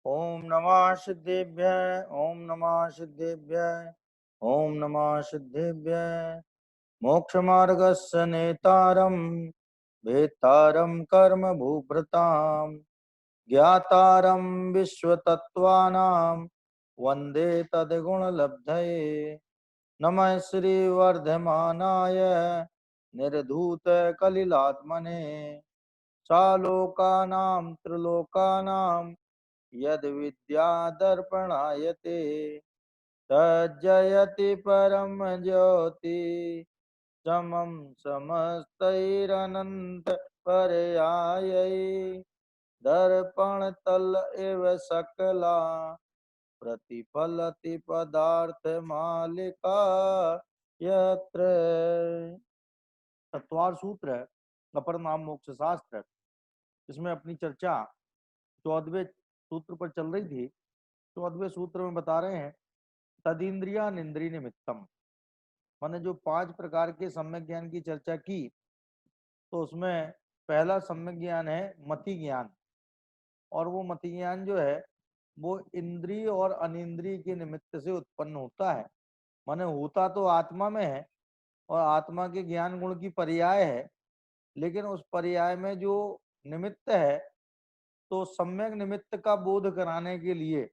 ओम नमः सिद्धेभ्य ओम नमः सिद्धेभ्य ओम नमः सिद्धेभ्य मोक्षमार्गस्य नेतारं भेत्तारं कर्म भूभृतां ज्ञातारं विश्वतत्त्वानां वन्दे तद्गुणलब्धये नमः श्रीवर्धमानाय निर्धूतकलिलात्मने सालोकानां त्रिलोकानां यद्विद्यादर्पणायते तज्जयति परम ज्योति समं समस्तैरनन्त पर्यायै दर्पणतल एव सकला प्रतिफलति पदार्थ मालिका यत्र। तत्वार सूत्र है, अपर नाम मोक्ष शास्त्र। इसमें अपनी चर्चा 14वें सूत्र पर चल रही थी। 14वें सूत्र में बता रहे हैं तदींद्रिया निंद्री निमित्तम, मैंने जो 5 प्रकार के सम्यक ज्ञान की चर्चा की, तो उसमें पहला सम्यक ज्ञान है मति ज्ञान। और वो मति ज्ञान जो है वो इंद्रिय और अनिंद्रिय के निमित्त से उत्पन्न होता है। माने होता तो आत्मा में है और आत्मा के ज्ञान गुण की पर्याय है, लेकिन उस पर्याय में जो निमित्त है, तो सम्यक निमित्त का बोध कराने के लिए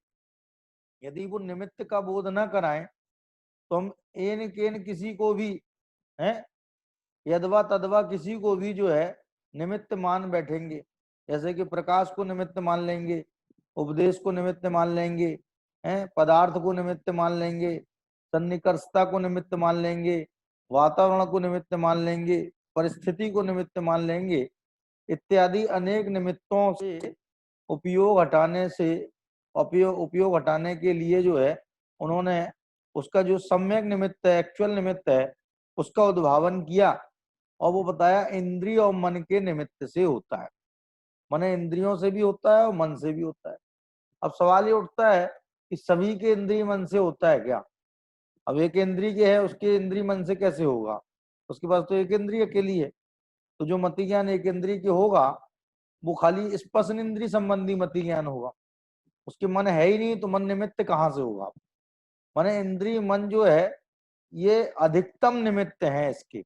यदि वो निमित्त का बोध न कराएं तो हम एन केन किसी को भी है, यदवा तदवा किसी को भी जो है निमित्त मान बैठेंगे। जैसे कि प्रकाश को निमित्त मान लेंगे, उपदेश को निमित्त मान लेंगे, हैं, पदार्थ को निमित्त मान लेंगे, सन्निकर्षता को निमित्त मान लेंगे, वातावरण को निमित्त मान लेंगे, परिस्थिति को निमित्त मान लेंगे, इत्यादि अनेक निमित्तों से उपयोग हटाने के लिए जो है उन्होंने उसका जो सम्यक निमित्त है, एक्चुअल निमित्त है, उसका उद्भावन किया। और वो बताया इंद्रिय और मन के निमित्त से होता है। मन इंद्रियों से भी होता है और मन से भी होता है। अब सवाल ये उठता है कि सभी के इंद्रिय मन से होता है क्या? अब एक इंद्रिय के है, उसके इंद्रिय मन से कैसे होगा? उसके पास तो एक इंद्रिय अकेली है। तो जो मति ज्ञान एक इंद्रिय के होगा वो खाली स्पर्शन इंद्रिय संबंधी मति ज्ञान होगा। उसके मन है ही नहीं, तो मन निमित्त कहाँ से होगा? मन इंद्रिय मन जो है ये अधिकतम निमित्त है इसके।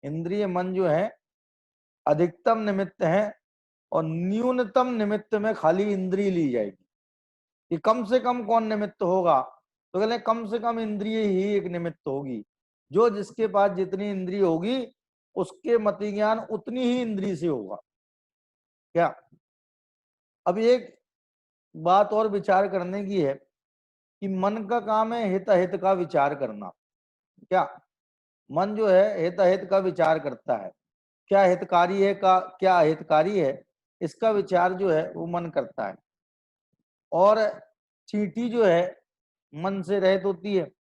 इंद्रिय मन जो है अधिकतम निमित्त है और न्यूनतम निमित्त में खाली इंद्रिय ली जाएगी। कि कम से कम कौन निमित्त होगा? तो कहले कम से कम इंद्रिय ही एक निमित्त होगी। जो जिसके पास जितनी इंद्रिय होगी उसके मति ज्ञान उतनी ही इंद्रिय से होगा। क्या? अब एक बात और विचार करने की है कि मन का काम है हित अहित का विचार करना। क्या मन जो है हित अहित का विचार करता है, क्या हितकारी है का क्या अहितकारी है, इसका विचार जो है वो मन करता है। और चींटी जो है मन से रहित होती है।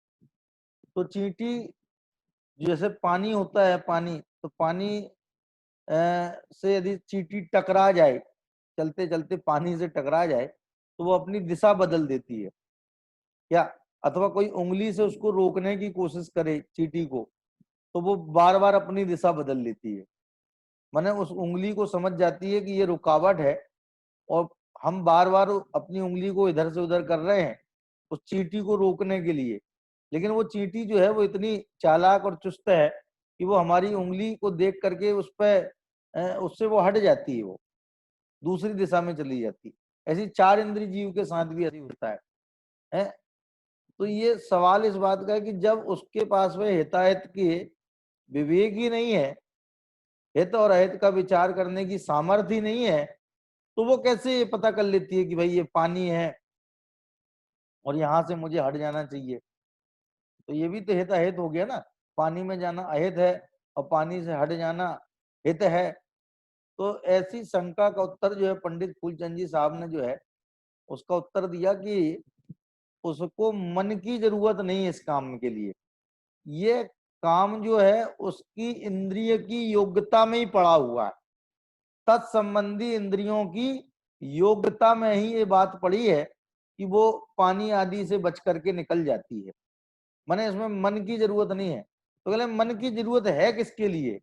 तो चींटी जैसे पानी होता है, पानी तो पानी से यदि चींटी टकरा जाए, चलते चलते पानी से टकरा जाए, तो वो अपनी दिशा बदल देती है। क्या? अथवा कोई उंगली से उसको रोकने की कोशिश करे चींटी को, तो वो बार बार अपनी दिशा बदल लेती है। माने उस उंगली को समझ जाती है कि ये रुकावट है और हम बार बार अपनी उंगली को इधर से उधर कर रहे हैं उस चींटी को रोकने के लिए। लेकिन वो चींटी जो है वो इतनी चालाक और चुस्त है कि वो हमारी उंगली को देख करके उस पर उससे वो हट जाती है, वो दूसरी दिशा में चली जाती है। ऐसी 4 इंद्रिय जीव के साथ भी ऐसी होता है? तो ये सवाल इस बात का है कि जब उसके पास में हिताहित के विवेक ही नहीं है, हित और अहित का विचार करने की सामर्थ्य ही नहीं है, तो वो कैसे ये पता कर लेती है कि भाई ये पानी है और यहां से मुझे हट जाना चाहिए? तो ये भी तो हित अहित हो गया ना। पानी में जाना अहित है और पानी से हट जाना हित है। तो ऐसी शंका का उत्तर जो है पंडित फूलचंद जी साहब ने जो है उसका उत्तर दिया कि उसको मन की जरूरत नहीं है इस काम के लिए। ये काम जो है उसकी इंद्रिय की योग्यता में ही पड़ा हुआ है। तत्संबंधी इंद्रियों की योग्यता में ही ये बात पड़ी है कि वो पानी आदि से बच करके निकल जाती है। माने इसमें मन की जरूरत नहीं है। तो कहले मन की जरूरत है किसके लिए?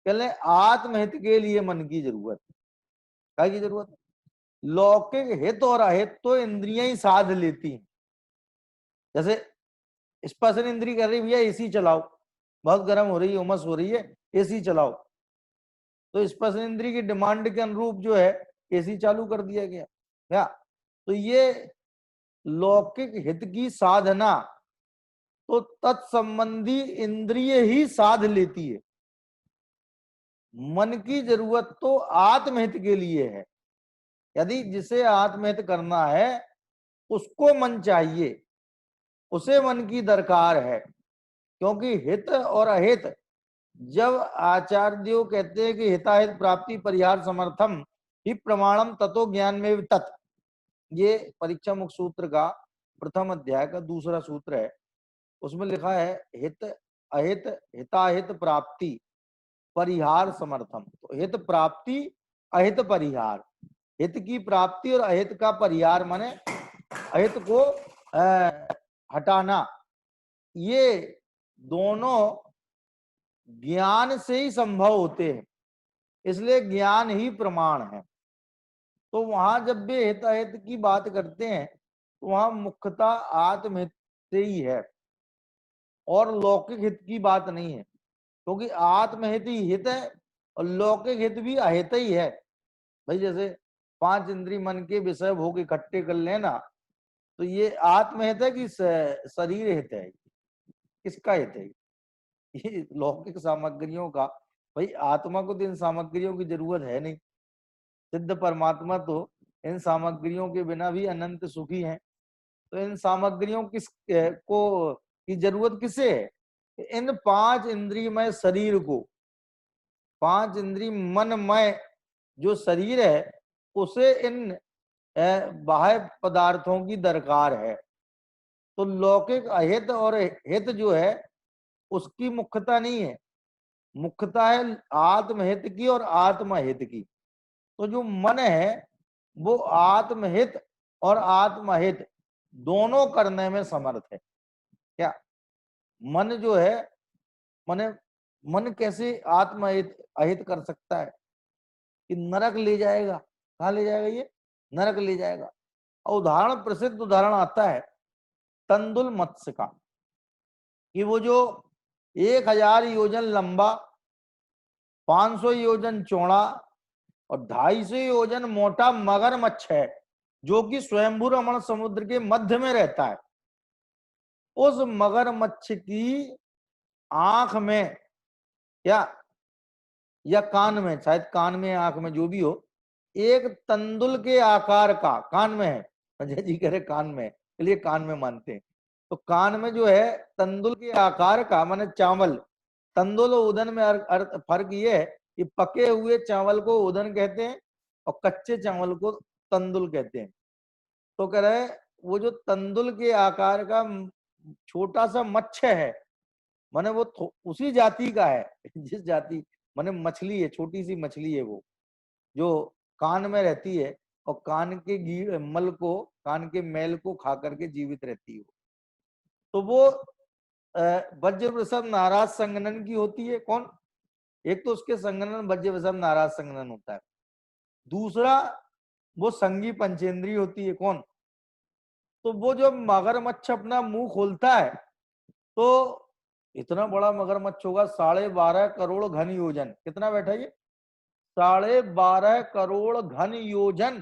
कहले आत्महित के लिए मन की जरूरत है। क्या की जरूरत है? लौकिक हित और अहित तो इंद्रियां ही साध लेती हैं। जैसे स्पर्शन इंद्री कर रही भैया एसी चलाओ, बहुत गर्म हो रही है, उमस हो रही है, एसी चलाओ, तो स्पर्शन इंद्री की डिमांड के अनुरूप जो है एसी चालू कर दिया गया क्या। तो ये लौकिक हित की साधना तो तत्संबंधी इंद्रिय ही साध लेती है। मन की जरूरत तो आत्महित के लिए है। यदि जिसे आत्महित करना है उसको मन चाहिए, उसे मन की दरकार है। क्योंकि हित और अहित, जब आचार्यों कहते हैं कि हिताहित प्राप्ति परिहार समर्थम ही प्रमाणम ततो ज्ञान में तत्, ये परीक्षा मुख सूत्र का प्रथम अध्याय का दूसरा सूत्र है। उसमें लिखा है हित अहित हिताहित प्राप्ति परिहार समर्थम। तो हित प्राप्ति अहित परिहार, हित की प्राप्ति और अहित का परिहार माने अहित को हटाना, ये दोनों ज्ञान से ही संभव होते हैं, इसलिए ज्ञान ही प्रमाण है। तो वहां जब भी हित अहित की बात करते हैं तो वहां मुख्यतः आत्महित से ही है और लौकिक हित की बात नहीं है। क्योंकि आत्महित ही हित है और लौकिक हित भी अहित ही है। भाई जैसे 5 इंद्रिय मन के विषय भोग इकट्ठे कर लेना, तो ये आत्महित है कि शरीर हित है, किसका हित है? ये लौकिक सामग्रियों का। भाई आत्मा को तो इन सामग्रियों की जरूरत है नहीं, सिद्ध परमात्मा तो इन सामग्रियों के बिना भी अनंत सुखी हैं। तो इन सामग्रियों को की जरूरत किसे है? इन 5 इंद्रियमय शरीर को, 5 इंद्रिय मनमय जो शरीर है उसे इन बाह्य पदार्थों की दरकार है। तो लौकिक अहित और हित जो है उसकी मुख्यता नहीं है, मुख्यता है आत्महित की और आत्महित की। तो जो मन है वो आत्महित और आत्महित दोनों करने में समर्थ है। क्या मन जो है, माने मन कैसे आत्महित अहित कर सकता है कि नरक ले जाएगा? कहाँ ले जाएगा? ये नरक ले जाएगा। और उदाहरण, प्रसिद्ध उदाहरण आता है तंदुल मत्स्य का, कि वो जो 1000 योजन लंबा, 500 योजन चौड़ा और 250 योजन मोटा मगरमच्छ है, जो कि स्वयंभू रमण समुद्र के मध्य में रहता है। उस मगरमच्छ की आंख में या कान में, शायद कान में आंख में जो भी हो, एक तंदुल के आकार का, कान में है, अजय जी कह रहे कान में, चलिए कान में मानते हैं, तो कान में जो है तंदुल के आकार का, माने चावल, तंदुल और उदन में फर्क ये है कि पके हुए चावल को उदन कहते हैं और कच्चे चावल को तंदुल कहते हैं। तो कह रहे वो जो तंदुल के आकार का छोटा सा मच्छ है, माने वो उसी जाति का है जिस जाति, माने मछली है, छोटी सी मछली है वो, जो कान में रहती है और कान के मल को, कान के मैल को खा करके जीवित रहती है। तो वो वज्र वृषभ नाराज संगनन की होती है। कौन? एक तो उसके संगनन वज्र वृषभ नाराज संगनन होता है, दूसरा वो संगी पंचेंद्री होती है। कौन? तो वो जो मगरमच्छ अपना मुंह खोलता है तो इतना बड़ा मगरमच्छ होगा, 12.5 करोड़ घन योजन। कितना बैठा ये? 12.5 करोड़ घन योजन।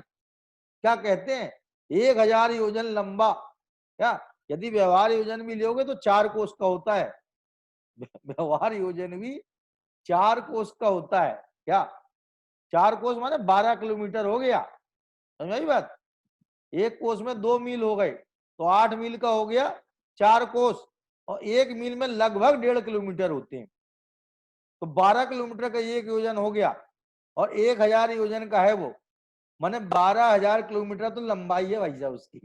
क्या कहते हैं? 1000 योजन लंबा। क्या यदि व्यवहार योजन भी लोगे तो 4 कोस का होता है। व्यवहार योजन भी 4 कोस का होता है। क्या 4 कोस माने 12 किलोमीटर हो गया, समझ बात? एक कोस में 2 मील हो गए तो 8 मील का हो गया 4 कोस, और 1 मील में लगभग 1.5 किलोमीटर होते हैं। तो 12 किलोमीटर का एक योजन हो गया और 1000 योजन का है वो, माने 12,000 किलोमीटर तो लंबाई है भाई साहब उसकी।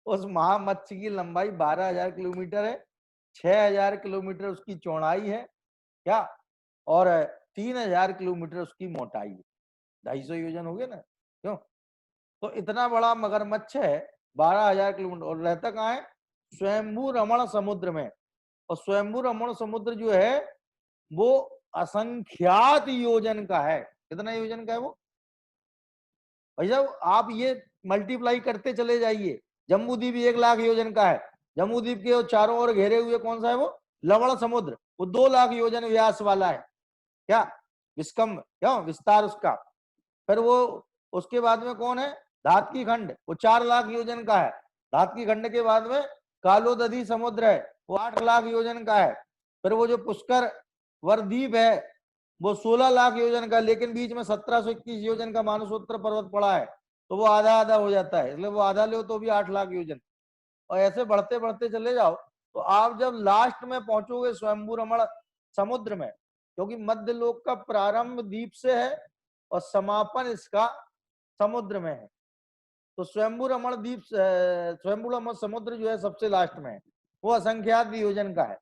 उस महामत्स्य की लंबाई 12,000 किलोमीटर है, 6,000 किलोमीटर उसकी चौड़ाई है। क्या? और 3,000 किलोमीटर उसकी मोटाई है। 250 योजन हो गया ना? क्यों? तो इतना बड़ा मगरमच्छ है, 12,000 किलोमीटर, और रहता कहाँ है? स्वयंभू रमण समुद्र में। और स्वयंभू रमण समुद्र जो है वो असंख्यात योजन का है। कितना योजन का है वो? भाई साहब आप ये मल्टीप्लाई करते चले जाइए। जम्बूद्वीप 1 लाख योजन का है। जम्बूद्वीप के चारों ओर घेरे हुए कौन सा है वो, लवण समुद्र, वो 2 लाख योजन व्यास वाला है। क्या विस्कम्भ, क्यों विस्तार उसका। फिर वो उसके बाद में कौन है, धातकी खंड, वो 4 लाख योजन का है। धातकी खंड के बाद में कालोदधी समुद्र है, वो 8 लाख योजन का है। फिर वो जो पुष्कर वरद्वीप है वो 16 लाख योजन का, लेकिन बीच में 1721 योजन का मानसोत्तर पर्वत पड़ा है, तो वो आधा आधा हो जाता है, इसलिए वो आधा लो तो भी 8 लाख योजन। और ऐसे बढ़ते बढ़ते चले जाओ तो आप जब लास्ट में पहुंचोगे स्वयंभू रमण समुद्र में, क्योंकि मध्य लोक का प्रारंभ द्वीप से है और समापन इसका समुद्र में है, तो स्वयंभू रमण द्वीप, स्वयंभू रमण समुद्र जो है सबसे लास्ट में है, वो असंख्यात योजन का है।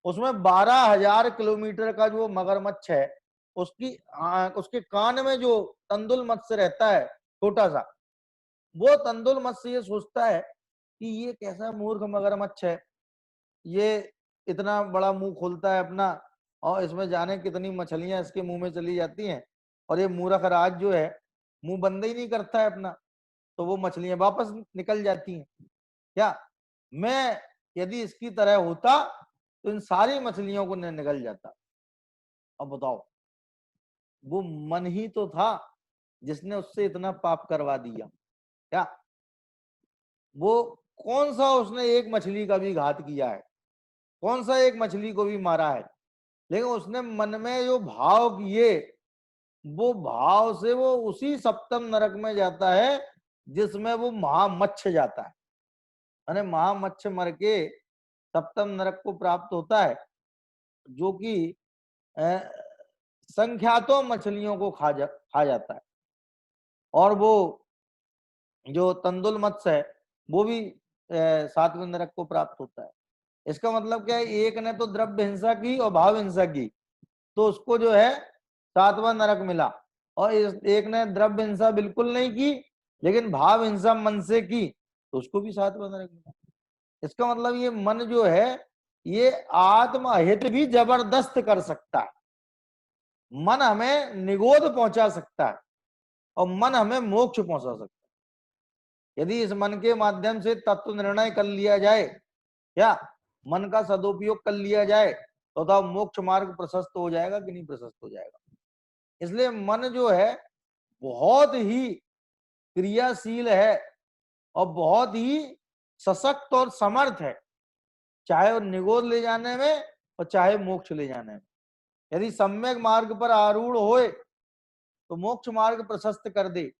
उसमें 12,000 किलोमीटर का जो मगरमच्छ है, उसके कान में जो तंदुल मत्स्य रहता है छोटा सा, वो तंदुल मत्स्य ये सोचता है कि ये कैसा मूर्ख मगरमच्छ है, ये इतना बड़ा मुंह खोलता है अपना, और इसमें जाने कितनी मछलियां इसके मुंह में चली जाती हैं, और ये मूर्ख राज जो है मुंह बंद ही नहीं करता है अपना, तो वो मछलियां वापस निकल जाती हैं। क्या मैं यदि इसकी तरह होता तो इन सारी मछलियों को निकल जाता। अब बताओ, वो मन ही तो था जिसने उससे इतना पाप करवा दिया। क्या वो कौन सा उसने एक मछली का भी घात किया है, कौन सा एक मछली को भी मारा है, लेकिन उसने मन में जो भाव किए, वो भाव से वो उसी सप्तम नरक में जाता है जिसमें वो महामच्छ जाता है। अरे महामच्छ मर के सप्तम नरक को प्राप्त होता है, जो कि संख्यातों मछलियों को खा जाता है। और वो जो तंदुल मत्स्य है वो भी 7वें नरक को प्राप्त होता है। इसका मतलब क्या है, एक ने तो द्रव्य हिंसा की और भाव हिंसा की, तो उसको जो है 7वां नरक मिला, और एक ने द्रव्य हिंसा बिल्कुल नहीं की लेकिन भाव हिंसा मन से की, तो उसको भी 7वां नरक मिला। इसका मतलब ये मन जो है ये आत्महित भी जबरदस्त कर सकता है, मन हमें निगोद पहुंचा सकता है और मन हमें मोक्ष पहुंचा सकता है। यदि इस मन के माध्यम से तत्व निर्णय कर लिया जाए, क्या मन का सदुपयोग कर लिया जाए, तो मोक्ष मार्ग प्रशस्त हो जाएगा कि नहीं प्रशस्त हो जाएगा। इसलिए मन जो है बहुत ही क्रियाशील है और बहुत ही सशक्त और समर्थ है, चाहे वो निगोद ले जाने में और चाहे मोक्ष ले जाने में। यदि सम्यक मार्ग पर आरूढ़ होए तो मोक्ष मार्ग प्रशस्त कर दे,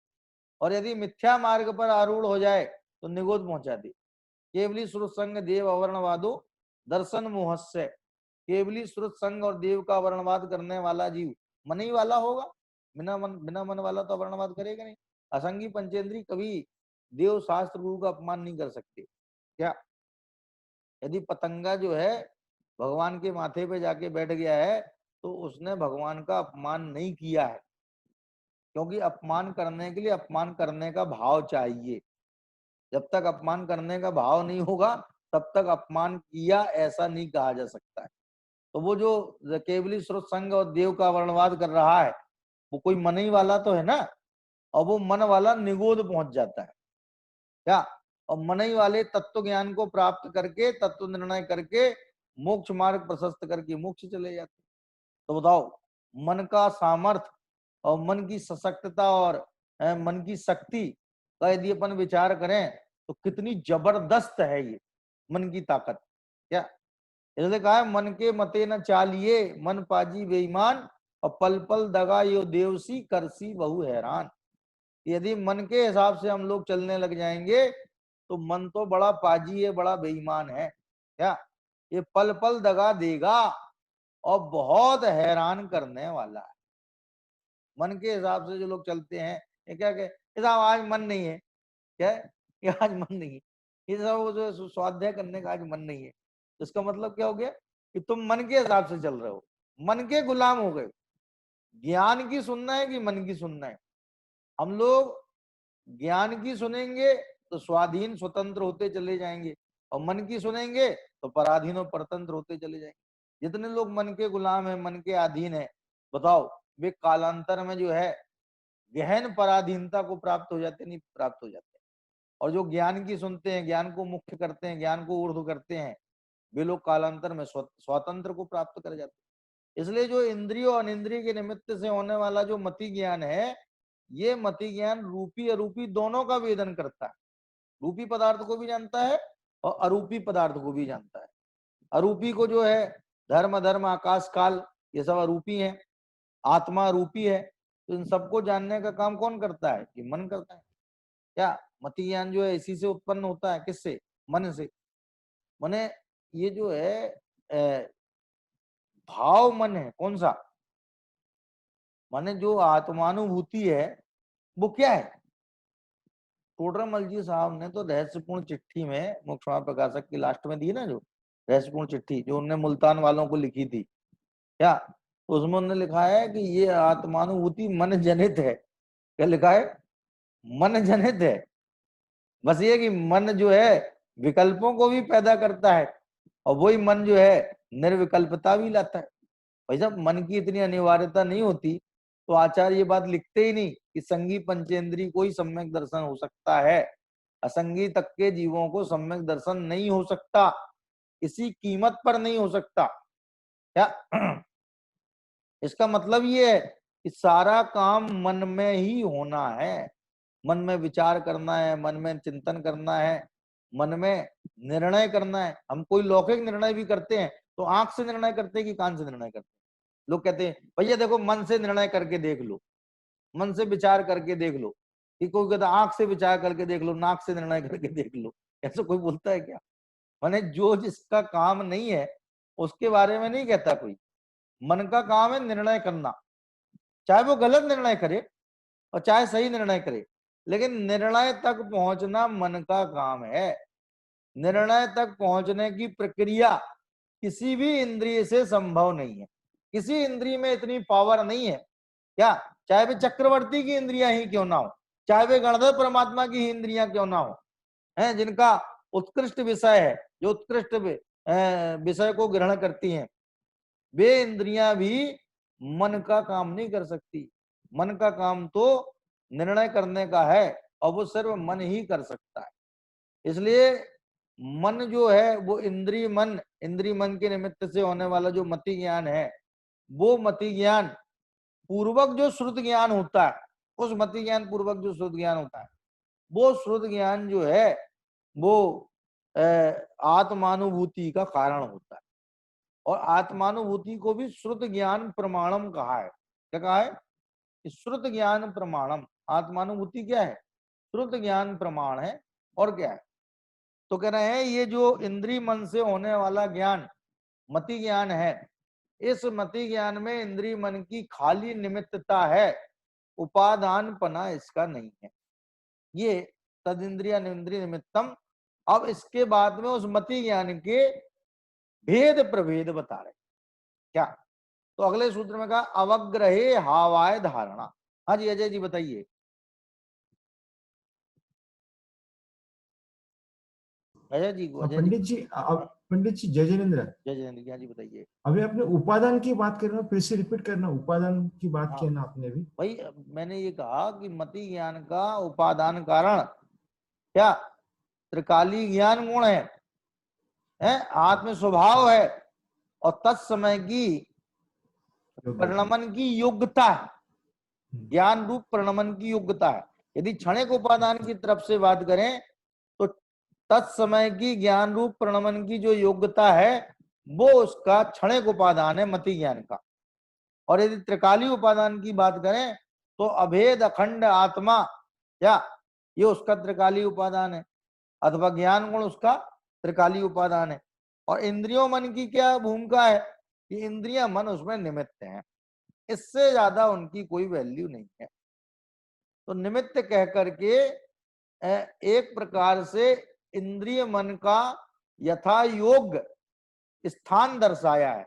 और यदि मिथ्या मार्ग पर आरूढ़ हो जाए तो निगोद पहुंचा दे। केवली श्रुत संग देव अवर्णवादो दर्शन मोहस्य, केवली श्रुत संग और देव का वर्णवाद करने वाला जीव मन ही वाला होगा, बिना मन वाला तो वर्णवाद करेगा नहीं। असंगी पंचेंद्री कभी देव शास्त्र गुरु का अपमान नहीं कर सकते। क्या यदि पतंगा जो है भगवान के माथे पे जाके बैठ गया है तो उसने भगवान का अपमान नहीं किया है, क्योंकि अपमान करने के लिए अपमान करने का भाव चाहिए। जब तक अपमान करने का भाव नहीं होगा तब तक अपमान किया ऐसा नहीं कहा जा सकता है। तो वो जो केवली स्रोत संग और देव का वर्णवाद कर रहा है वो कोई मन ही वाला तो है ना, और वो मन वाला निगोद पहुंच जाता है। क्या और मन ही वाले तत्व ज्ञान को प्राप्त करके तत्व निर्णय करके मोक्ष मार्ग प्रशस्त करके मोक्ष चले जाते। तो बताओ, मन का सामर्थ्य और मन की सशक्तता और मन की शक्ति का यदि अपन विचार करें तो कितनी जबरदस्त है ये मन की ताकत। क्या इसलिए कहा है, मन के मते न चालिए मन पाजी बेईमान, और पल पल दगा यो देवसी करसी बहु हैरान। यदि मन के हिसाब से हम लोग चलने लग जाएंगे तो मन तो बड़ा पाजी है, बड़ा बेईमान है। क्या ये पल पल दगा देगा और बहुत हैरान करने वाला है। मन के हिसाब से जो लोग चलते हैं, ये क्या कहे साहब आज मन नहीं है, क्या है ये आज मन नहीं है, ये सब वो जो स्वाध्याय करने का आज मन नहीं है, तो इसका मतलब क्या हो गया कि तुम मन के हिसाब से चल रहे हो, मन के गुलाम हो गए। ज्ञान की सुनना है कि मन की सुनना है। हम लोग ज्ञान की सुनेंगे तो स्वाधीन स्वतंत्र होते चले जाएंगे, और मन की सुनेंगे तो पराधीन और परतंत्र होते चले जाएंगे। जितने लोग मन के गुलाम है, मन के अधीन है, बताओ वे कालांतर में जो है गहन पराधीनता को प्राप्त हो जाते, नहीं प्राप्त हो जाते। और जो ज्ञान की सुनते हैं, ज्ञान को मुख्य करते हैं, ज्ञान को ऊर्ध्व करते हैं, वे लोग कालांतर में स्वातंत्र को प्राप्त कर जाते हैं। इसलिए जो इंद्रियों और अनिंद्रिय के निमित्त से होने वाला जो मति ज्ञान है, ये मति ज्ञान रूपी अरूपी दोनों का वेदन करता है। रूपी पदार्थ को भी जानता है और अरूपी पदार्थ को भी जानता है। अरूपी को जो है धर्म धर्म आकाश काल ये सब अरूपी है, आत्मा रूपी है। तो इन सबको जानने का काम कौन करता है? कि मन करता है। क्या मति ज्ञान जो है इसी से उत्पन्न होता है? किससे? मन से। माने ये जो है भाव मन है, कौन सा? माने जो आत्मानुभूति है वो क्या है? टोडरमल जी साहब ने तो रहस्यपूर्ण चिट्ठी में, मोक्ष प्रकाशक की लास्ट में दी ना, जो रहस्यपूर्ण चिट्ठी जो उनने मुल्तान वालों को लिखी थी, क्या उसमें उन्होंने लिखा है कि ये आत्मानुभूति मन जनित है। क्या लिखा है? मन जनित है। बस ये कि मन जो है विकल्पों को भी पैदा करता है और वही मन जो है निर्विकल्पता भी लाता है। भाई साहब, मन की इतनी अनिवार्यता नहीं होती तो आचार्य ये बात लिखते ही नहीं कि संगी पंचेंद्री को ही सम्यक दर्शन हो सकता है, असंगी तक के जीवों को सम्यक दर्शन नहीं हो सकता, किसी कीमत पर नहीं हो सकता। क्या इसका मतलब ये है कि सारा काम मन में ही होना है, मन में विचार करना है, मन में चिंतन करना है, मन में निर्णय करना है। हम कोई लौकिक निर्णय भी करते हैं तो आंख से निर्णय करते हैं कि कान से निर्णय करते हैं? लोग कहते हैं भैया देखो मन से निर्णय करके देख लो, मन से विचार करके देख लो। कि कोई कहता आंख से विचार करके देख लो, नाक से निर्णय करके देख लो। ऐसा कोई बोलता है क्या? माने जो जिसका काम नहीं है उसके बारे में नहीं कहता कोई। मन का काम है निर्णय करना, चाहे वो गलत निर्णय करे और चाहे सही निर्णय करे, लेकिन निर्णय तक पहुंचना मन का काम है। निर्णय तक पहुंचने की प्रक्रिया किसी भी इंद्रिय से संभव नहीं है। किसी इंद्रिय में इतनी पावर नहीं है, क्या चाहे वे चक्रवर्ती की इंद्रियां ही क्यों ना हो, चाहे वे गणधर परमात्मा की इंद्रियां क्यों ना हो, हैं जिनका उत्कृष्ट विषय है, जो उत्कृष्ट विषय को ग्रहण करती हैं, वे इंद्रियां भी मन का काम नहीं कर सकती। मन का काम तो निर्णय करने का है और वो सिर्फ मन ही कर सकता है। इसलिए मन जो है वो इंद्रिय मन के निमित्त से होने वाला जो मति ज्ञान है, वो मति ज्ञान पूर्वक जो श्रुत ज्ञान होता है, उस मति ज्ञान पूर्वक जो श्रुत ज्ञान होता है, वो श्रुत ज्ञान जो है वो आत्मानुभूति का कारण होता है। और आत्मानुभूति को भी श्रुत ज्ञान प्रमाणम कहा है। क्या कहा है? श्रुत ज्ञान प्रमाणम। आत्मानुभूति क्या है? श्रुत ज्ञान प्रमाण है। और क्या है? तो कह रहे हैं ये जो इंद्रिय मन से होने वाला ज्ञान मति ज्ञान है, इस मति ज्ञान में इंद्रिय मन की खाली निमित्तता है, उपादान पना इसका नहीं है। ये तद इंद्रिय इंद्रिय निमित्तम। अब इसके बाद में उस मति ज्ञान के भेद प्रभेद बता रहे। क्या? तो अगले सूत्र में कहा अवग्रहे हावाय धारणा। हाँ जी अजय जी बताइए। अजय जी को, अजय जी। पंडित जी जय जिनेन्द्र। जय जिनेन्द्र जी बताइए। अभी आपने उपादान की बात करना, फिर से रिपीट करना, उपादान की बात हाँ की ना आपने भी। भाई, मैंने ये कहा कि मति ज्ञान का उपादान कारण क्या? त्रिकाली ज्ञान गुण है, आत्म स्वभाव है और तत्समय की परिणमन की योग्यता है, ज्ञान रूप परिणमन की योग्यता है। यदि क्षणिक उपादान की तरफ से बात करें तो तत्समय की ज्ञान रूप परिणमन की जो योग्यता है वो उसका क्षणिक उपादान है मति ज्ञान का। और यदि त्रिकाली उपादान की बात करें तो अभेद अखंड आत्मा, या ये उसका त्रिकाली उपादान है, अथवा ज्ञान गुण उसका त्रिकाली उपादान है। और इंद्रियों मन की क्या भूमिका है? कि इंद्रिया मन उसमें निमित्त हैं, इससे ज्यादा उनकी कोई वैल्यू नहीं है। तो निमित्त कह करके एक प्रकार से इंद्रिय मन का यथा योग्य स्थान दर्शाया है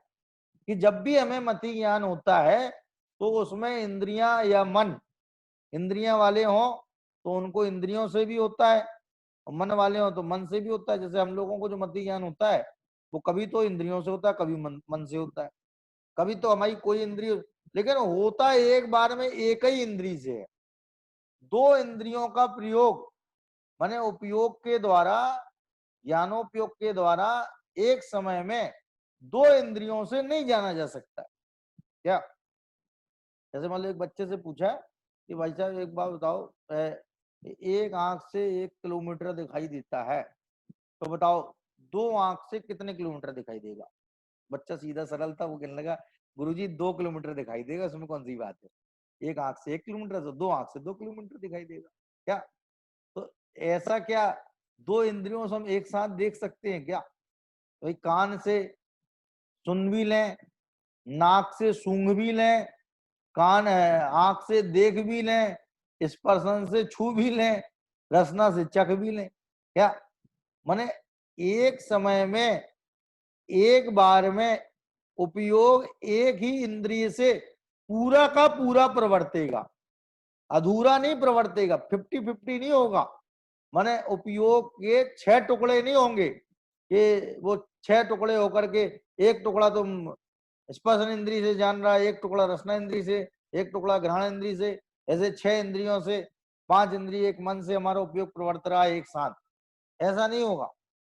कि जब भी हमें मति ज्ञान होता है तो उसमें इंद्रियां या मन, इंद्रियां वाले हों तो उनको इंद्रियों से भी होता है और मन वाले हों तो मन से भी होता है। जैसे हम लोगों को जो मति ज्ञान होता है वो कभी तो इंद्रियों से होता है, कभी मन से होता है, कभी तो हमारी कोई इंद्रिय, लेकिन होता एक बार में एक ही इंद्रिय से है। दो इंद्रियों का प्रयोग माने उपयोग के द्वारा, ज्ञानोपयोग के द्वारा एक समय में दो इंद्रियों से नहीं जाना जा सकता। क्या जैसे मान लो एक बच्चे से पूछा कि भाई साहब एक बात बताओ, एक आंख से 1 किलोमीटर दिखाई देता है, तो बताओ दो आंख से कितने किलोमीटर दिखाई देगा? बच्चा सीधा सरल था, वो कहने लगा गुरुजी 2 किलोमीटर दिखाई देगा, उसमें कौन सी बात है, एक आंख से 1 किलोमीटर तो दो आंख से 2 किलोमीटर दिखाई देगा। क्या तो ऐसा क्या दो इंद्रियों से हम एक साथ देख सकते हैं क्या? भाई कान से सुन भी लें, नाक से सूंघ भी लें, कान है आंख से देख भी लें, स्पर्शन से छू भी लें, रसना से चख भी लें। क्या माने एक समय में एक बार में उपयोग एक ही इंद्रिय से पूरा का पूरा प्रवर्तेगा, अधूरा नहीं प्रवर्तेगा, 50-50 नहीं होगा। माने उपयोग के 6 टुकड़े नहीं होंगे कि वो 6 टुकड़े होकर के एक टुकड़ा तुम स्पर्श इंद्रिय से जान रहा है, एक टुकड़ा रसना इंद्रिय से, एक टुकड़ा ग्रहण इंद्रिय से, ऐसे 6 इंद्रियों से 5 इंद्रिय एक मन से हमारा उपयोग प्रवर्त रहा है एक साथ। ऐसा नहीं होगा।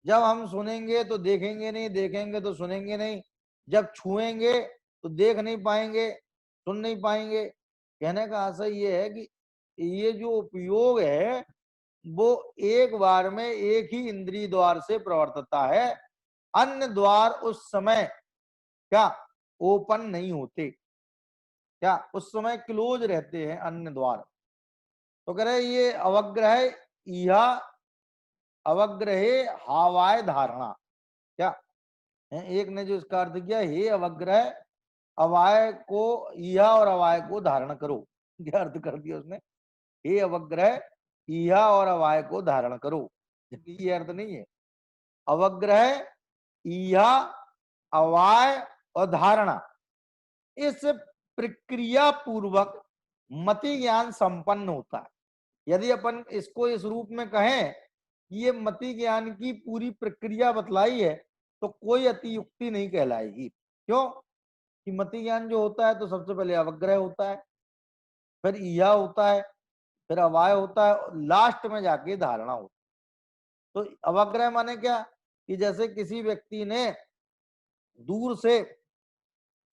जब हम सुनेंगे तो देखेंगे नहीं, देखेंगे तो सुनेंगे नहीं, जब छुएंगे तो देख नहीं पाएंगे, सुन नहीं पाएंगे। कहने का आशय ये है कि ये जो उपयोग है वो एक बार में एक ही इंद्रिय द्वार से प्रवर्तता है, अन्य द्वार उस समय क्या ओपन नहीं होते, क्या उस समय क्लोज रहते हैं अन्य द्वार। तो कह रहे ये अवग्रह यह अवग्रहे हावाय धारणा। क्या एक ने जो इसका अर्थ किया, हे अवग्रह अवाय को यह और अवाय को धारण करो, क्या अर्थ कर दिया उसने, हे अवग्रह यह और अवाय को धारण करो, जबकि ये अर्थ नहीं है। अवग्रह यह अवाय और धारणा, इस प्रक्रिया पूर्वक मति ज्ञान संपन्न होता है। यदि अपन इसको इस रूप में कहें कि ये मति ज्ञान की पूरी प्रक्रिया बतलाई है तो कोई अतियुक्ति नहीं कहलाएगी। क्यों कि मति ज्ञान जो होता है तो सबसे पहले अवग्रह होता है, फिर ईहा होता है, फिर अवाय होता है, लास्ट में जाके धारणा होती है। तो अवग्रह माने क्या कि जैसे किसी व्यक्ति ने दूर से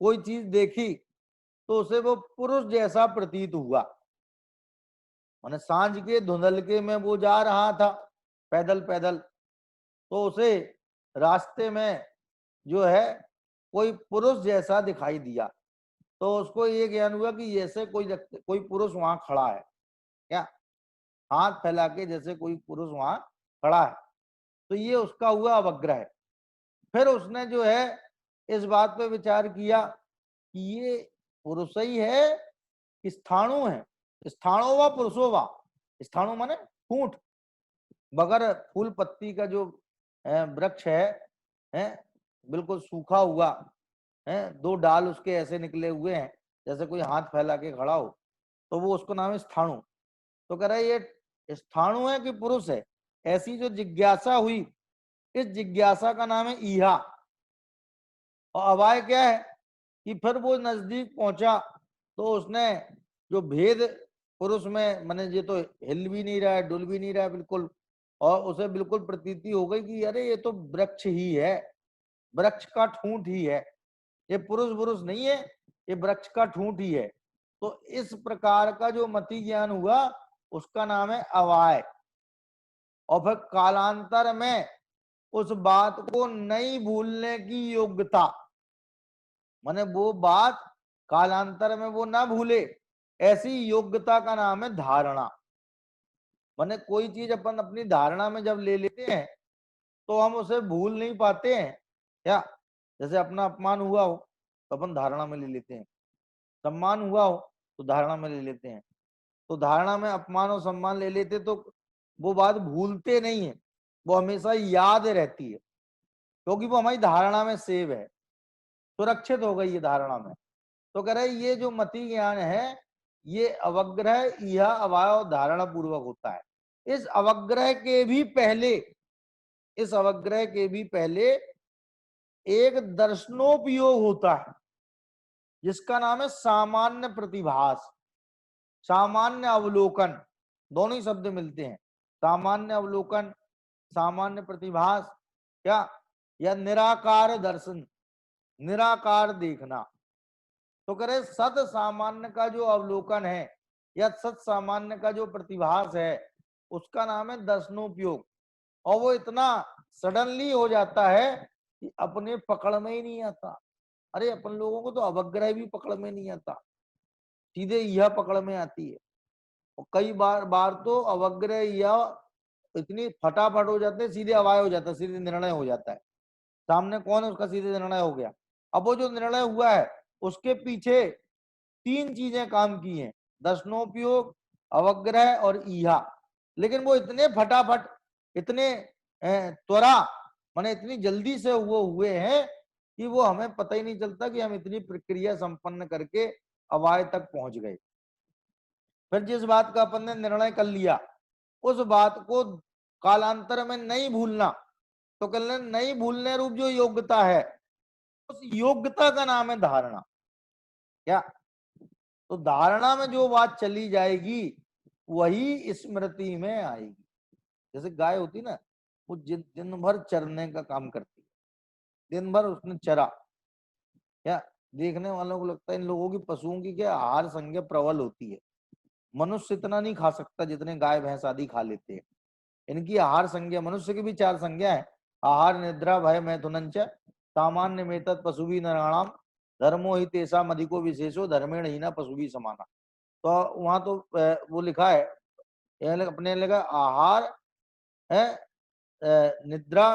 कोई चीज देखी तो उसे वो पुरुष जैसा प्रतीत हुआ, माने सांझ के धुंधलके में वो जा रहा था पैदल पैदल, तो उसे रास्ते में जो है कोई पुरुष जैसा दिखाई दिया, तो उसको ये ज्ञान हुआ कि जैसे कोई पुरुष वहां खड़ा है, क्या हाथ फैला के जैसे कोई पुरुष वहां खड़ा है, तो ये उसका हुआ अवग्रह। फिर उसने जो है इस बात पे विचार किया कि ये पुरुष ही है कि स्थाणु है, स्थाणु व पुरुषो वा, स्थाणु माने फूंट, बगैर फूल पत्ती का जो वृक्ष है बिल्कुल सूखा हुआ है, दो डाल उसके ऐसे निकले हुए हैं जैसे कोई हाथ फैला के खड़ा हो, तो वो उसको नाम है स्थाणु। तो कह रहा है ये स्थाणु है कि पुरुष है, ऐसी जो जिज्ञासा हुई, इस जिज्ञासा का नाम है ईहा। और अवाय क्या है कि फिर वो नजदीक पहुंचा तो उसने जो भेद पुरुष में माने ये तो हिल भी नहीं रहा है, डुल भी नहीं रहा है बिल्कुल, और उसे बिल्कुल प्रतीति हो गई कि अरे ये तो वृक्ष ही है, वृक्ष का ठूंठ ही है, ये पुरुष पुरुष नहीं है, ये वृक्ष का ठूंठ ही है। तो इस प्रकार का जो मति ज्ञान हुआ उसका नाम है अवाय। और फिर कालांतर में उस बात को नहीं भूलने की योग्यता, माने वो बात कालांतर में वो ना भूले, ऐसी योग्यता का नाम है धारणा। माने कोई चीज अपन अपनी धारणा में जब ले लेते हैं तो हम उसे भूल नहीं पाते हैं। क्या जैसे अपना अपमान हुआ हो तो अपन धारणा में ले लेते हैं, सम्मान हुआ हो तो धारणा में ले लेते हैं, तो धारणा में अपमान और सम्मान ले लेते तो वो बात भूलते नहीं है, वो हमेशा याद रहती है, क्योंकि वो हमारी धारणा में सेव है, सुरक्षित हो गई ये धारणा में। तो कह रहे ये जो मति ज्ञान है ये अवग्रह यह अवाय धारणा पूर्वक होता है। इस अवग्रह के भी पहले, इस अवग्रह के भी पहले एक दर्शनोपयोग होता है जिसका नाम है सामान्य प्रतिभास, सामान्य अवलोकन। दोनों ही शब्द मिलते हैं, सामान्य अवलोकन, सामान्य प्रतिभास, क्या, या निराकार दर्शन, निराकार देखना। तो कह रहे सत सामान्य का जो अवलोकन है या सत सामान्य का जो प्रतिभास है उसका नाम है दर्शनोपयोग। और वो इतना सडनली हो जाता है कि अपने पकड़ में ही नहीं आता। अरे अपन लोगों को तो अवग्रह भी पकड़ में नहीं आता, सीधे यह पकड़ में आती है। और कई बार बार तो अवग्रह यह इतनी फटाफट हो जाते हैं, सीधे अवाय हो जाता है, सीधे निर्णय हो जाता है। सामने कौन है उसका सीधे निर्णय हो गया। अब वो जो निर्णय हुआ है उसके पीछे तीन चीजें काम की हैं, दर्शनोपयोग, अवग्रह और ईहा। लेकिन वो इतने फटाफट, इतने त्वरा, माने इतनी जल्दी से वो हुए हैं कि वो हमें पता ही नहीं चलता कि हम इतनी प्रक्रिया संपन्न करके अवाय तक पहुंच गए। फिर जिस बात का अपन ने निर्णय कर लिया उस बात को कालांतर में नहीं भूलना, तो कल नहीं भूलने रूप जो योग्यता है उस योग्यता का नाम है धारणा। क्या, तो धारणा में जो बात चली जाएगी वही स्मृति में आएगी। जैसे गाय होती ना, वो दिन भर चरने का काम करती है, दिन भर उसने चरा। क्या, देखने वालों को लगता है इन लोगों की, पशुओं की क्या आहार संज्ञा प्रबल होती है, मनुष्य इतना नहीं खा सकता जितने गाय भैंस आदि खा लेते हैं। इनकी आहार संज्ञा, मनुष्य की भी चार संज्ञा है, आहार निद्रा भय मैथुनंच सामान्य में तत् पशु भी नराणाम धर्मो ही तेसा अधिको विशेषो धर्मेण ही ना पशु भी समाना। तो वहां तो वो लिखा है, अपने लगा आहार है, निद्रा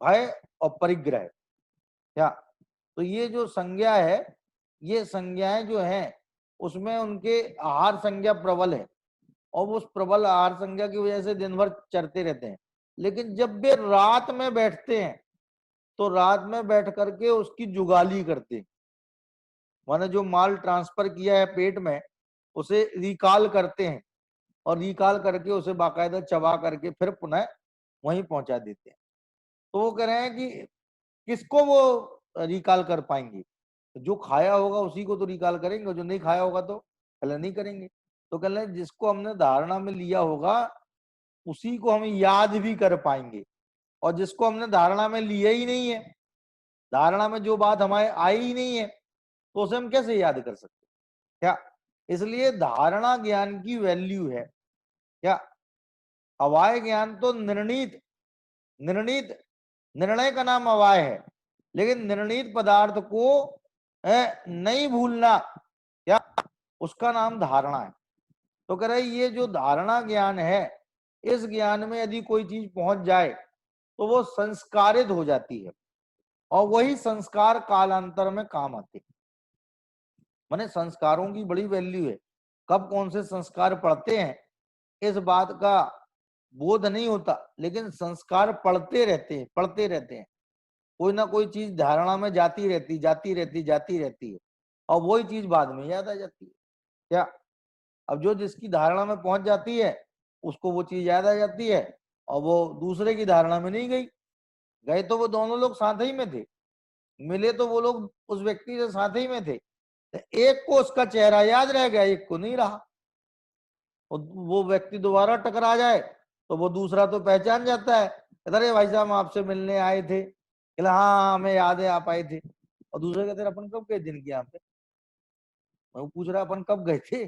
भय और परिग्रह। क्या, तो ये जो संज्ञा है, ये संज्ञाएं जो हैं उसमें उनके आहार संज्ञा प्रबल है और उस प्रबल आहार संज्ञा की वजह से दिन भर चरते रहते हैं। लेकिन जब वे रात में बैठते हैं तो रात में बैठ करके उसकी जुगाली करते हैं, माने जो माल ट्रांसफर किया है पेट में उसे रिकॉल करते हैं और रिकॉल करके उसे बाकायदा चबा करके फिर पुनः वहीं पहुंचा देते हैं। तो वो कह रहे हैं कि किसको वो रिकॉल कर पाएंगे, जो खाया होगा उसी को तो रिकॉल करेंगे, जो नहीं खाया होगा तो पहले नहीं करेंगे। तो कह रहे हैं जिसको हमने धारणा में लिया होगा उसी को हम याद भी कर पाएंगे, और जिसको हमने धारणा में लिया ही नहीं है, धारणा में जो बात हमारे आई ही नहीं है, तो उसे हम कैसे याद कर सकते। क्या, इसलिए धारणा ज्ञान की वैल्यू है। क्या, अवाय ज्ञान तो निर्णीत, निर्णीत निर्णय का नाम अवाय है, लेकिन निर्णीत पदार्थ को नहीं भूलना, क्या, उसका नाम धारणा है। तो कह रहे ये जो धारणा ज्ञान है, इस ज्ञान में यदि कोई चीज पहुंच जाए तो वो संस्कारित हो जाती है और वही संस्कार कालांतर में काम आते हैं। माने संस्कारों की बड़ी वैल्यू है। कब कौन से संस्कार पढ़ते हैं इस बात का बोध नहीं होता, लेकिन संस्कार पढ़ते रहते हैं, पढ़ते रहते हैं। कोई ना कोई चीज धारणा में जाती रहती, जाती रहती, जाती रहती है और वही चीज बाद में याद आ जाती है। क्या, अब जो जिसकी धारणा में पहुंच जाती है उसको वो चीज याद आ जाती है और वो दूसरे की धारणा में नहीं गई। गए तो वो दोनों लोग साथ ही में थे, मिले तो वो लोग उस व्यक्ति से साथ ही में थे, एक को उसका चेहरा याद रह गया, एक को नहीं रहा। और वो व्यक्ति दोबारा टकरा जाए तो वो दूसरा तो पहचान जाता है, अरे भाई साहब आपसे मिलने आए थे, हाँ हमें याद है आप आए थे। और दूसरे कहते अपन कब गए दिन की यहाँ पे, मैं पूछ रहा अपन कब गए थे,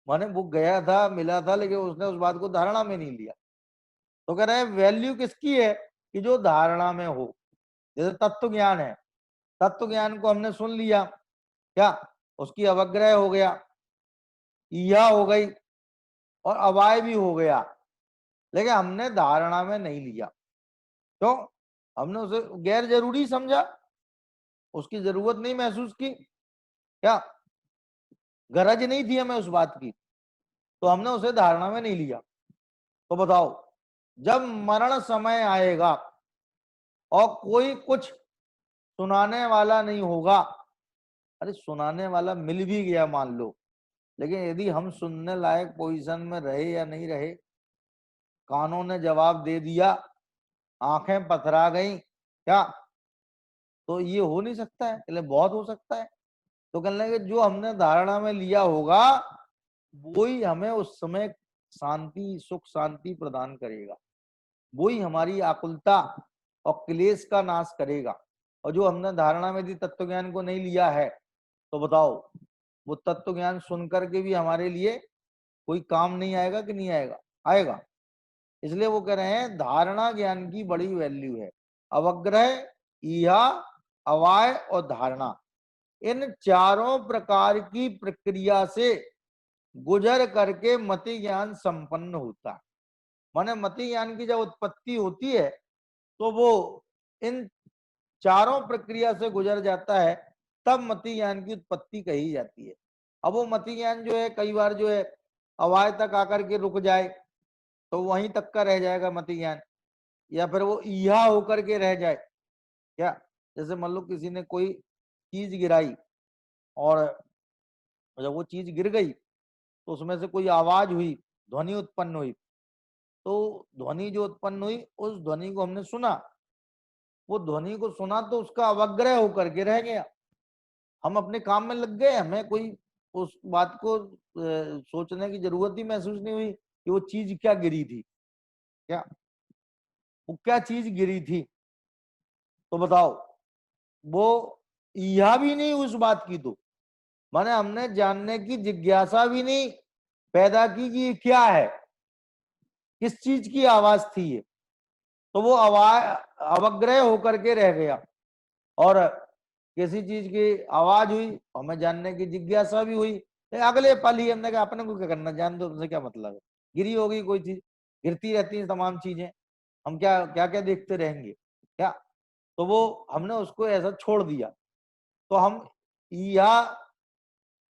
माने वो गया था मिला था लेकिन उसने उस बात को धारणा में नहीं लिया। तो कह रहे हैं वैल्यू किसकी है कि जो धारणा में हो। जैसे तत्व ज्ञान है, तत्व ज्ञान को हमने सुन लिया, क्या, उसकी अवग्रह हो गया, ईहा हो गई और अवाय भी हो गया, लेकिन हमने धारणा में नहीं लिया। तो हमने उसे गैर जरूरी समझा, उसकी जरूरत नहीं महसूस की, क्या, गरज नहीं थी हमें उस बात की, तो हमने उसे धारणा में नहीं लिया। तो बताओ जब मरण समय आएगा और कोई कुछ सुनाने वाला नहीं होगा, अरे सुनाने वाला मिल भी गया मान लो, लेकिन यदि हम सुनने लायक पोजीशन में रहे या नहीं रहे, कानों ने जवाब दे दिया, आंखें पथरा गई, क्या, तो ये हो नहीं सकता है, इसलिए बहुत हो सकता है। तो कहने लगे जो हमने धारणा में लिया होगा वो ही हमें उस समय शांति, सुख शांति प्रदान करेगा। वही हमारी आकुलता और क्लेश का नाश करेगा। और जो हमने धारणा में यदि तत्व ज्ञान को नहीं लिया है तो बताओ वो तत्व ज्ञान सुन करके भी हमारे लिए कोई काम नहीं आएगा कि नहीं आएगा? आएगा। इसलिए वो कह रहे हैं धारणा ज्ञान की बड़ी वैल्यू है। अवग्रह, ईहा, अवाय और धारणा, इन चारों प्रकार की प्रक्रिया से गुजर करके मति ज्ञान संपन्न होता है। माने मति ज्ञान की जब उत्पत्ति होती है तो वो इन चारों प्रक्रिया से गुजर जाता है, तब मति ज्ञान की उत्पत्ति कही जाती है। अब वो मति ज्ञान जो है कई बार जो है अवाय तक आकर के रुक जाए तो वहीं तक का रह जाएगा मति ज्ञान, या फिर वो ईहा होकर के रह जाए। क्या, जैसे मान लो किसी ने कोई चीज गिराई और जब वो चीज गिर गई तो उसमें से कोई आवाज हुई, ध्वनि उत्पन्न हुई, तो ध्वनि जो उत्पन्न हुई उस ध्वनि को हमने सुना, वो ध्वनि को सुना तो उसका अवग्रह होकर के रह गया। हम अपने काम में लग गए, हमें कोई उस बात को सोचने की जरूरत ही महसूस नहीं हुई कि वो चीज क्या गिरी थी। क्या, वो क्या चीज गिरी थी? तो बताओ, वो यह भी नहीं उस बात की, तो माने हमने जानने की जिज्ञासा भी नहीं पैदा की कि ये क्या है, किस चीज की आवाज थी ये, तो वो आवाज अवग्रह होकर के रह गया। और किसी चीज की आवाज हुई, हमें जानने की जिज्ञासा भी हुई, अगले पल ही हमने कहा अपने को क्या करना, जान दो, तुमसे क्या मतलब है, गिरी होगी कोई चीज, गिरती रहती है तमाम चीजें, हम क्या क्या क्या देखते रहेंगे क्या? तो वो हमने उसको ऐसा छोड़ दिया। तो हम यह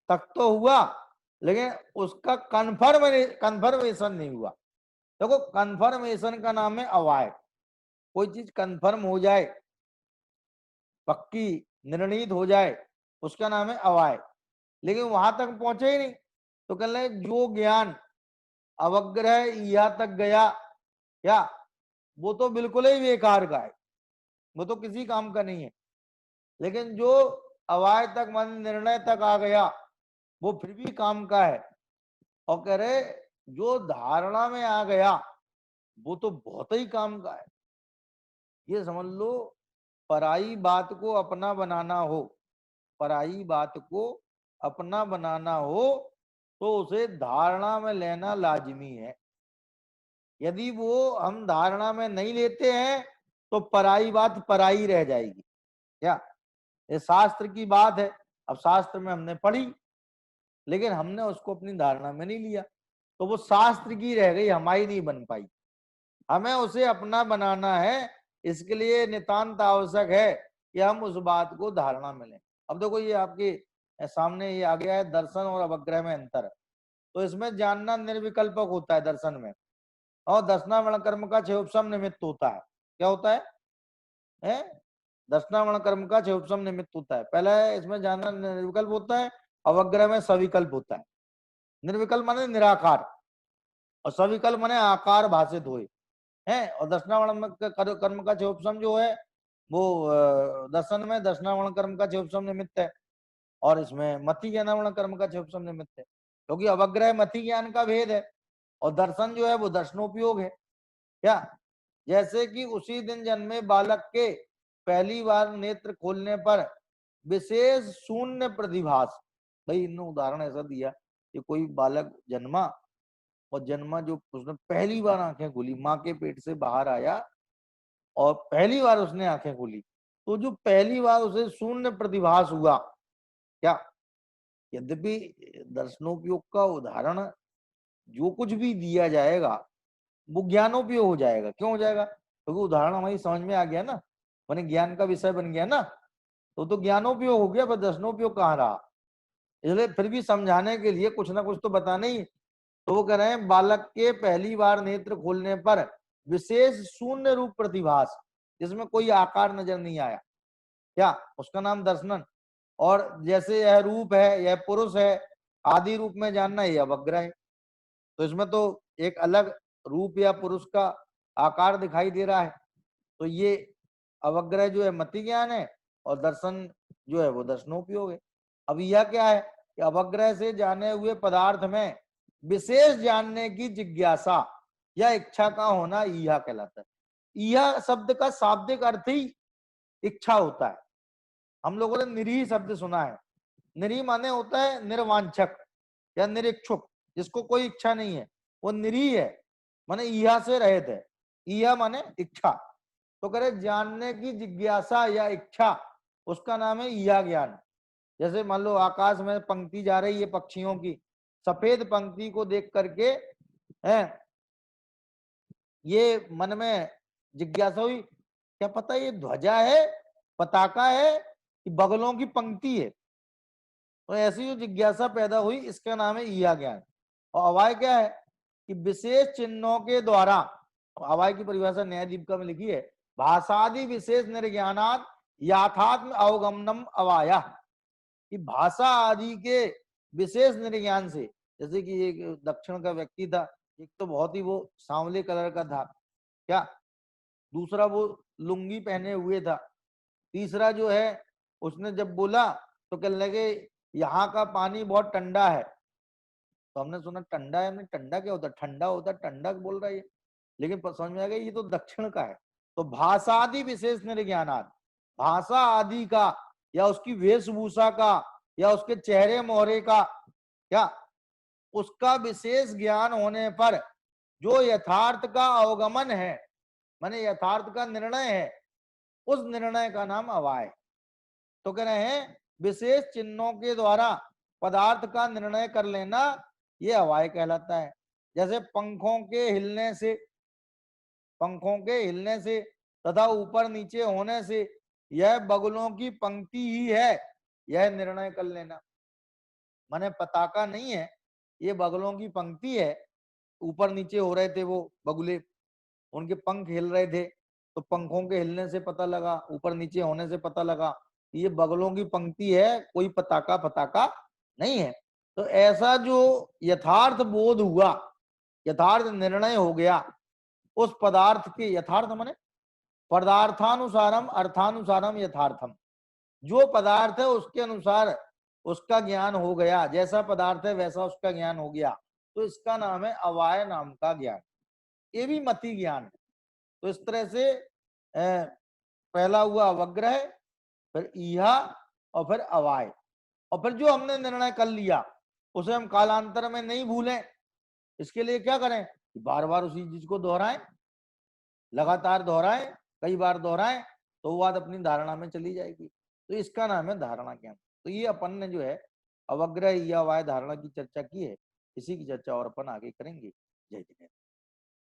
तक तो हुआ लेकिन उसका कन्फर्मेशन नहीं हुआ। देखो कन्फर्मेशन का नाम है अवाय। कोई चीज कन्फर्म हो जाए, पक्की निर्णीत हो जाए, उसका नाम है अवाय। लेकिन वहां तक पहुंचे ही नहीं, तो कह रहे जो ज्ञान अवग्रह यह तक गया, क्या वो तो बिल्कुल ही बेकार का है, वो तो किसी काम का नहीं है। लेकिन जो अवाय तक मन निर्णय तक आ गया वो फिर भी काम का है। और कह रहे जो धारणा में आ गया वो तो बहुत ही काम का है। ये समझ लो, पराई बात को अपना बनाना हो, पराई बात को अपना बनाना हो तो उसे धारणा में लेना लाजमी है। यदि वो हम धारणा में नहीं लेते हैं तो पराई बात पराई रह जाएगी। क्या, ये शास्त्र की बात है, अब शास्त्र में हमने पढ़ी लेकिन हमने उसको अपनी धारणा में नहीं लिया, तो वो शास्त्र की रह गई, हमारी नहीं बन पाई। हमें उसे अपना बनाना है, इसके लिए नितांत आवश्यक है कि हम उस बात को धारणा में लें। अब देखो ये आपके सामने ये आ गया है दर्शन और अवग्रह में अंतर। तो इसमें जानना निर्विकल्पक होता है दर्शन में, और दर्शनावरण कर्म का क्षयोपशम निमित्त होता है। क्या होता है? दर्शनावरण कर्म का क्षयोपशम निमित्त होता है। पहला है इसमें जानना निर्विकल्प होता है, अवग्रह में सविकल्प होता है। निर्विकल्प माने निराकार और सविकल्प माने आकार भाषित हुए हैं। और दर्शनावरण कर्म का क्षयोपशम जो है वो दर्शन में दर्शनावरण कर्म का क्षयोपशम निमित्त है, और इसमें मति ज्ञानावरण कर्म का क्षयोपशम निमित्त है। क्योंकि अवग्रह मति ज्ञान का भेद है और दर्शन जो है वो दर्शनोपयोग है। क्या, जैसे कि उसी दिन जन्मे बालक के पहली बार नेत्र खोलने पर विशेष शून्य प्रतिभास। भाई इन्होंने उदाहरण ऐसा दिया कि कोई बालक जन्मा और जन्मा जो उसने पहली बार आंखें खोली, माँ के पेट से बाहर आया और पहली बार उसने आंखें खोली, तो जो पहली बार उसे शून्य प्रतिभास हुआ। क्या, यद्यपि दर्शनोपयोग का उदाहरण जो कुछ भी दिया जाएगा वो ज्ञानोपयोग हो जाएगा। क्यों हो जाएगा? क्योंकि उदाहरण हमारी समझ में आ गया ना, मैंने ज्ञान का विषय बन गया ना, तो ज्ञानोपयोग हो गया, पर दर्शनोपयोग कहाँ रहा। इसलिए फिर भी समझाने के लिए कुछ ना कुछ तो बताना ही। तो वो कह रहे हैं बालक के पहली बार नेत्र खोलने पर विशेष शून्य रूप प्रतिभास, जिसमें कोई आकार नजर नहीं आया, क्या, उसका नाम दर्शनन। और जैसे यह रूप है, यह पुरुष है, आदि रूप में जानना यह अवग्रह है। तो इसमें तो एक अलग रूप या पुरुष का आकार दिखाई दे रहा है, तो ये अवग्रह जो है मति ज्ञान है और दर्शन जो है वो दर्शनोपयोग है। अब यह क्या है कि अवग्रह से जाने हुए पदार्थ में विशेष जानने की जिज्ञासा या इच्छा का होना ईहा कहलाता है। ईहा शब्द का शाब्दिक अर्थ ही इच्छा होता है। हम लोगों ने निरीह शब्द सुना है। निरीह माने होता है निर्वांछक या निरीक्षुक, जिसको कोई इच्छा नहीं है, वो निरीह है, माने ईहा से रहित है। ईहा माने इच्छा। तो करे जानने की जिज्ञासा या इच्छा, उसका नाम है ईहा ज्ञान। जैसे मान लो आकाश में पंक्ति जा रही है पक्षियों की, सफेद पंक्ति को देख करके है ये मन में जिज्ञासा हुई, क्या पता ये ध्वजा है, पताका है कि बगलों की पंक्ति है। तो ऐसी जो जिज्ञासा पैदा हुई, इसका नाम है ईहा ज्ञान। और अवाय क्या है कि विशेष चिन्हों के द्वारा, अवाय की परिभाषा न्याय दीपिका में लिखी है, भाषादि विशेष निर्ज्ञानात् याथात्म अवगमनम अवाया, कि भाषा आदि के विशेष निर्ज्ञान से, जैसे कि एक दक्षिण का व्यक्ति था, एक तो बहुत ही वो सांवले कलर का था क्या, दूसरा वो लुंगी पहने हुए था, तीसरा जो है उसने जब बोला तो कहने लगे यहाँ का पानी बहुत ठंडा है। तो हमने सुना ठंडा है, हमने ठंडा क्या होता है, ठंडा होता है, ठंडा बोल रहा है ये, लेकिन समझ में आ गया ये तो दक्षिण का है। तो भाषा आदि विशेष निर्ज्ञानात्, भाषा आदि का या उसकी वेशभूषा का या उसके चेहरे मोहरे का क्या, उसका विशेष ज्ञान होने पर जो यथार्थ का अवगमन है, माने यथार्थ का निर्णय है, उस निर्णय का नाम अवाय। तो कह रहे हैं विशेष चिन्हों के द्वारा पदार्थ का निर्णय कर लेना, ये अवाय कहलाता है। जैसे पंखों के हिलने से, पंखों के हिलने से तथा ऊपर नीचे होने से यह बगुलों की पंक्ति ही है, यह निर्णय कर लेना। माने पताका नहीं है, ये बगुलों की पंक्ति है। ऊपर नीचे हो रहे थे वो बगुले, उनके पंख हिल रहे थे, तो पंखों के हिलने से पता लगा, ऊपर नीचे होने से पता लगा ये बगलों की पंक्ति है, कोई पताका पताका नहीं है। तो ऐसा जो यथार्थ बोध हुआ, यथार्थ निर्णय हो गया उस पदार्थ के, यथार्थ माने पदार्थानुसारम अर्थानुसारम यथार्थम, जो पदार्थ है उसके अनुसार उसका ज्ञान हो गया, जैसा पदार्थ है वैसा उसका ज्ञान हो गया, तो इसका नाम है अवाय नाम का ज्ञान। ये भी मति ज्ञान है। तो इस तरह से पहला हुआ अवग्रह, फिर ईहा और फिर अवाय, और फिर जो हमने निर्णय कर लिया उसे हम कालांतर में नहीं भूलें। इसके लिए क्या करें, बार बार उसी चीज को दोहराएं, लगातार दोहराएं, कई बार दोहराएं, तो वो बात अपनी धारणा में चली जाएगी। तो इसका नाम है धारणा ज्ञान। तो ये अपन ने जो है अवग्रह या अवाय धारणा की चर्चा की है, इसी की चर्चा और अपन आगे करेंगे। जय जिनेन्द्र।